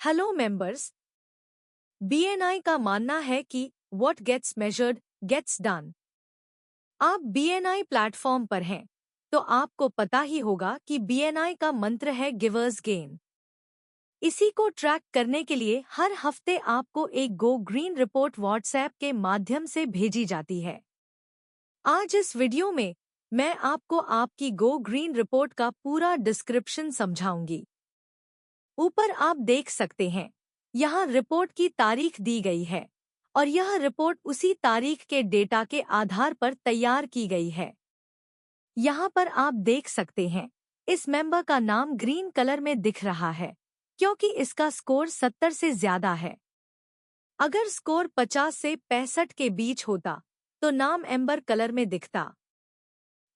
Hello members, BNI का मानना है कि what gets measured gets done. आप बीएनआई प्लेटफॉर्म पर हैं, तो आपको पता ही होगा कि बीएनआई का मंत्र है गिवर्स गेन। इसी को ट्रैक करने के लिए हर हफ्ते आपको एक गो ग्रीन रिपोर्ट व्हाट्सएप के माध्यम से भेजी जाती है। आज इस वीडियो में मैं आपको आपकी गो ग्रीन रिपोर्ट का पूरा डिस्क्रिप्शन समझाऊंगी। ऊपर आप देख सकते हैं, यहाँ रिपोर्ट की तारीख दी गई है और यह रिपोर्ट उसी तारीख के डेटा के आधार पर तैयार की गई है। यहाँ पर आप देख सकते हैं, इस मेंबर का नाम ग्रीन कलर में दिख रहा है क्योंकि इसका स्कोर 70 से ज्यादा है। अगर स्कोर 50 से 65 के बीच होता तो नाम एम्बर कलर में दिखता।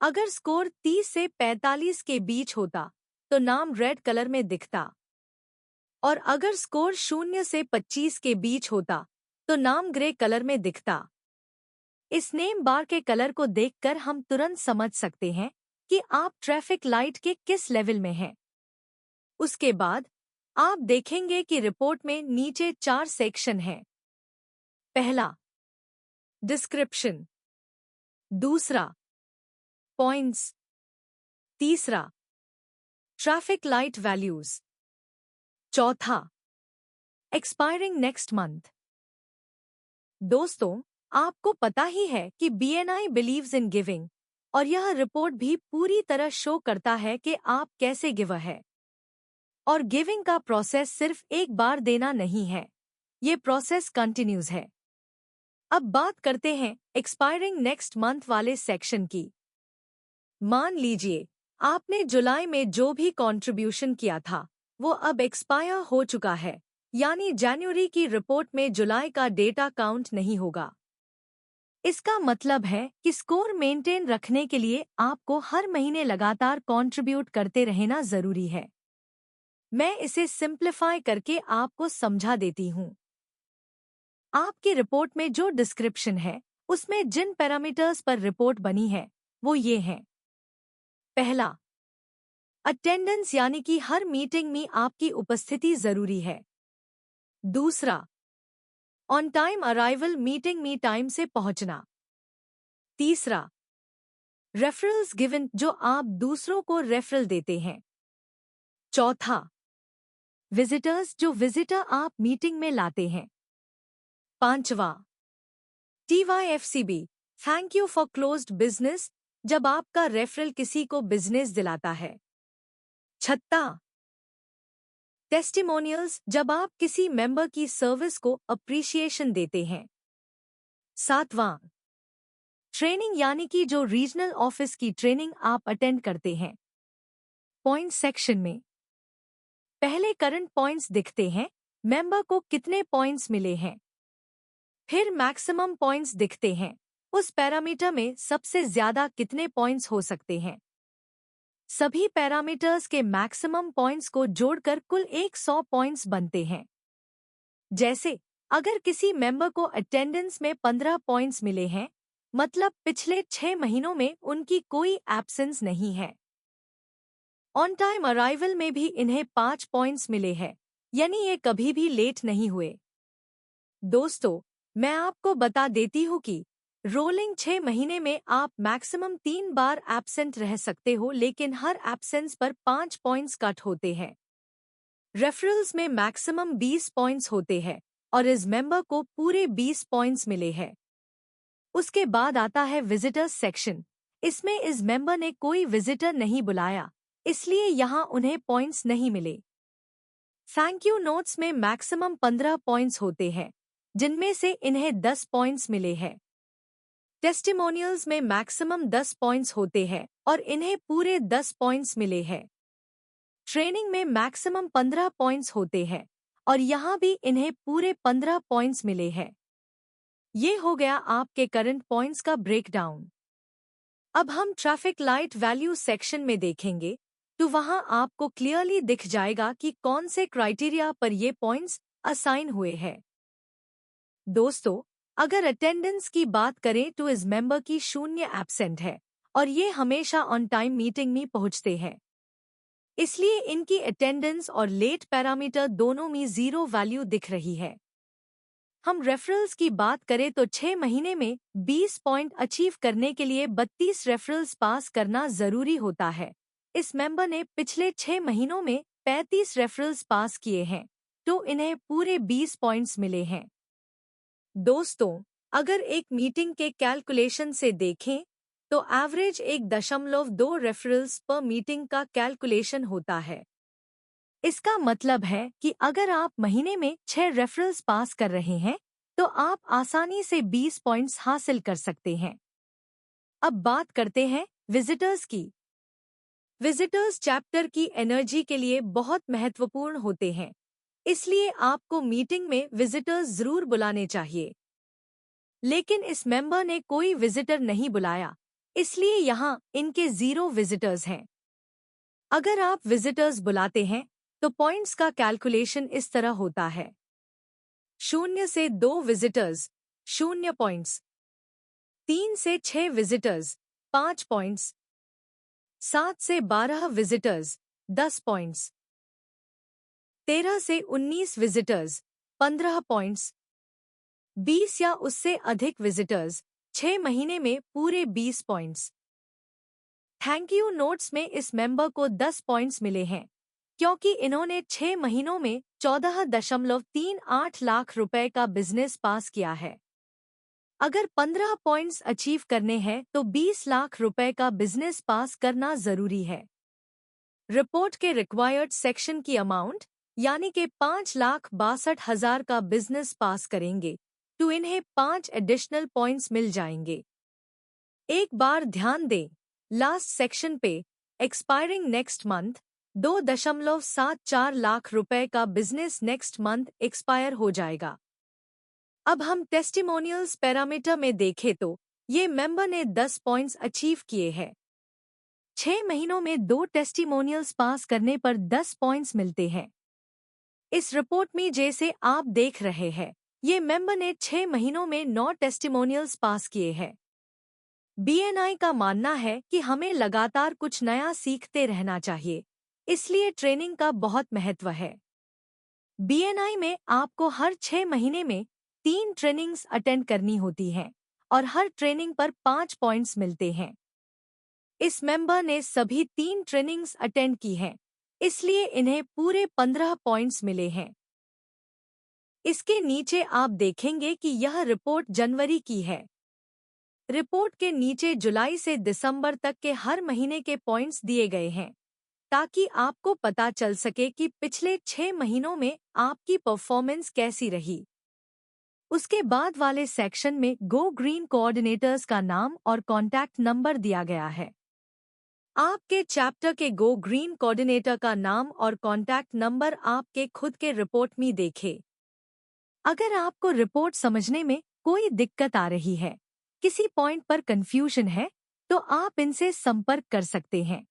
अगर स्कोर 30 से 45 के बीच होता तो नाम रेड कलर में दिखता और अगर स्कोर 0 से 25 के बीच होता तो नाम ग्रे कलर में दिखता। इस नेम बार के कलर को देखकर हम तुरंत समझ सकते हैं कि आप ट्रैफिक लाइट के किस लेवल में हैं। उसके बाद आप देखेंगे कि रिपोर्ट में नीचे 4 सेक्शन हैं। पहला, डिस्क्रिप्शन। दूसरा, पॉइंट्स। तीसरा, ट्रैफिक लाइट वैल्यूज। चौथा, एक्सपायरिंग नेक्स्ट मंथ। दोस्तों, आपको पता ही है कि बीएनआई बिलीव्स इन गिविंग और यह रिपोर्ट भी पूरी तरह शो करता है कि आप कैसे गिवर है। और गिविंग का प्रोसेस सिर्फ एक बार देना नहीं है, ये प्रोसेस कंटिन्यूज है। अब बात करते हैं एक्सपायरिंग नेक्स्ट मंथ वाले सेक्शन की। मान लीजिए आपने जुलाई में जो भी कंट्रीब्यूशन किया था वो अब एक्सपायर हो चुका है, यानी जनवरी की रिपोर्ट में जुलाई का डेटा काउंट नहीं होगा। इसका मतलब है कि स्कोर मेंटेन रखने के लिए आपको हर महीने लगातार कंट्रीब्यूट करते रहना जरूरी है। मैं इसे सिंप्लीफाई करके आपको समझा देती हूँ। आपकी रिपोर्ट में जो डिस्क्रिप्शन है उसमें जिन पैरामीटर्स पर रिपोर्ट बनी है वो ये हैं। पहला, अटेंडेंस, यानी कि हर मीटिंग में आपकी उपस्थिति जरूरी है। दूसरा, ऑन टाइम अराइवल, मीटिंग में टाइम से पहुंचना। तीसरा, रेफरल्स गिवन, जो आप दूसरों को रेफरल देते हैं। चौथा, विजिटर्स, जो विजिटर आप मीटिंग में लाते हैं। पांचवा, TYFCB, thank you for closed business, जब आपका रेफरल किसी को बिजनेस दिलाता है। छठा, टेस्टिमोनियल्स, जब आप किसी मेंबर की सर्विस को अप्रिशिएशन देते हैं। सातवां, ट्रेनिंग, यानी कि जो रीजनल ऑफिस की ट्रेनिंग आप अटेंड करते हैं। पॉइंट सेक्शन में पहले करंट पॉइंट्स दिखते हैं, मेंबर को कितने पॉइंट्स मिले हैं। फिर मैक्सिमम पॉइंट्स दिखते हैं, उस पैरामीटर में सबसे ज्यादा कितने पॉइंट्स हो सकते हैं। सभी पैरामीटर्स के मैक्सिमम पॉइंट्स को जोड़कर कुल 100 पॉइंट्स बनते हैं। जैसे अगर किसी मेंबर को अटेंडेंस में 15 पॉइंट्स मिले हैं, मतलब पिछले 6 महीनों में उनकी कोई एब्सेंस नहीं है। ऑन टाइम अराइवल में भी इन्हें 5 पॉइंट्स मिले हैं, यानी ये कभी भी लेट नहीं हुए। दोस्तों, मैं आपको बता देती हूँ कि रोलिंग 6 महीने में आप मैक्सिमम 3 बार एब्सेंट रह सकते हो, लेकिन हर एब्सेंस पर 5 पॉइंट्स कट होते हैं। रेफरल्स में मैक्सिमम 20 पॉइंट्स होते हैं और इस मेंबर को पूरे 20 पॉइंट्स मिले हैं। उसके बाद आता है विजिटर्स सेक्शन। इसमें इस मेंबर ने कोई विजिटर नहीं बुलाया, इसलिए यहाँ उन्हें पॉइंट्स नहीं मिले। थैंक यू नोट्स में मैक्सिमम 15 पॉइंट्स होते हैं, जिनमें से इन्हें 10 पॉइंट्स मिले हैं। टेस्टिमोनियल्स में मैक्सिमम 10 पॉइंट्स होते हैं और इन्हें पूरे 10 पॉइंट्स मिले हैं। ट्रेनिंग में मैक्सिमम 15 पॉइंट्स होते हैं और यहाँ भी इन्हें पूरे 15 पॉइंट्स मिले हैं। ये हो गया आपके करंट पॉइंट्स का ब्रेकडाउन। अब हम ट्रैफिक लाइट वैल्यू सेक्शन में देखेंगे तो वहां आपको क्लियरली दिख जाएगा कि कौन से क्राइटेरिया पर ये पॉइंट्स असाइन हुए हैं। दोस्तों, अगर अटेंडेंस की बात करें तो इस मेंबर की 0 एब्सेंट है और ये हमेशा ऑन टाइम मीटिंग में पहुंचते हैं। इसलिए इनकी अटेंडेंस और लेट पैरामीटर दोनों में 0 वैल्यू दिख रही है। हम रेफरल्स की बात करें तो 6 महीने में 20 पॉइंट अचीव करने के लिए 32 रेफरल्स पास करना जरूरी होता है। इस मेंबर ने पिछले 6 महीनों में 35 रेफरल्स पास किए हैं, तो इन्हें पूरे 20 पॉइंट्स मिले हैं। दोस्तों, अगर एक मीटिंग के कैलकुलेशन से देखें तो एवरेज 1.2 रेफरल्स पर मीटिंग का कैलकुलेशन होता है। इसका मतलब है कि अगर आप महीने में 6 रेफरल्स पास कर रहे हैं तो आप आसानी से 20 पॉइंट्स हासिल कर सकते हैं। अब बात करते हैं विजिटर्स की। विजिटर्स चैप्टर की एनर्जी के लिए बहुत महत्वपूर्ण होते हैं, इसलिए आपको मीटिंग में विजिटर्स जरूर बुलाने चाहिए। लेकिन इस मेंबर ने कोई विजिटर नहीं बुलाया, इसलिए यहाँ इनके 0 विजिटर्स हैं। अगर आप विजिटर्स बुलाते हैं तो पॉइंट्स का कैलकुलेशन इस तरह होता है। 0 से 2 विजिटर्स 0 पॉइंट्स, 3 से 6 विजिटर्स 5 पॉइंट्स, 7 से 12 विजिटर्स 10 पॉइंट्स, 13 से 19 विजिटर्स 15 पॉइंट्स, 20 या उससे अधिक विजिटर्स 6 महीने में पूरे 20 पॉइंट्स। थैंक यू नोट्स में इस मेंबर को 10 पॉइंट्स मिले हैं क्योंकि इन्होंने 6 महीनों में 14.38 लाख रुपए का बिजनेस पास किया है। अगर 15 पॉइंट्स अचीव करने हैं तो 20 लाख रुपए का बिजनेस पास करना जरूरी है। रिपोर्ट के रिक्वायर्ड सेक्शन की अमाउंट यानी कि 5,62,000 का बिजनेस पास करेंगे तो इन्हें 5 एडिशनल पॉइंट्स मिल जाएंगे। एक बार ध्यान दें, लास्ट सेक्शन पे एक्सपायरिंग नेक्स्ट मंथ 2.74 लाख रुपए का बिजनेस नेक्स्ट मंथ एक्सपायर हो जाएगा। अब हम टेस्टिमोनियल्स पैरामीटर में देखें तो ये मेंबर ने 10 पॉइंट्स अचीव किए हैं। 6 महीनों में 2 टेस्टिमोनियल्स पास करने पर 10 पॉइंट्स मिलते हैं। इस रिपोर्ट में जैसे आप देख रहे हैं, ये मेंबर ने 6 महीनों में 9 टेस्टिमोनियल्स पास किए हैं। BNI का मानना है कि हमें लगातार कुछ नया सीखते रहना चाहिए, इसलिए ट्रेनिंग का बहुत महत्व है। BNI में आपको हर 6 महीने में 3 ट्रेनिंग्स अटेंड करनी होती हैं और हर ट्रेनिंग पर 5 पॉइंट्स मिलते हैं। इस मेंबर ने सभी 3 ट्रेनिंग्स अटेंड की हैं, इसलिए इन्हें पूरे 15 पॉइंट्स मिले हैं। इसके नीचे आप देखेंगे कि यह रिपोर्ट जनवरी की है। रिपोर्ट के नीचे जुलाई से दिसंबर तक के हर महीने के पॉइंट्स दिए गए हैं ताकि आपको पता चल सके कि पिछले 6 महीनों में आपकी परफॉर्मेंस कैसी रही। उसके बाद वाले सेक्शन में गो ग्रीन कोऑर्डिनेटर्स का नाम और कॉन्टैक्ट नंबर दिया गया है। आपके चैप्टर के गो ग्रीन कोऑर्डिनेटर का नाम और कॉन्टैक्ट नंबर आपके खुद के रिपोर्ट में देखें। अगर आपको रिपोर्ट समझने में कोई दिक्कत आ रही है, किसी पॉइंट पर कंफ्यूजन है, तो आप इनसे संपर्क कर सकते हैं।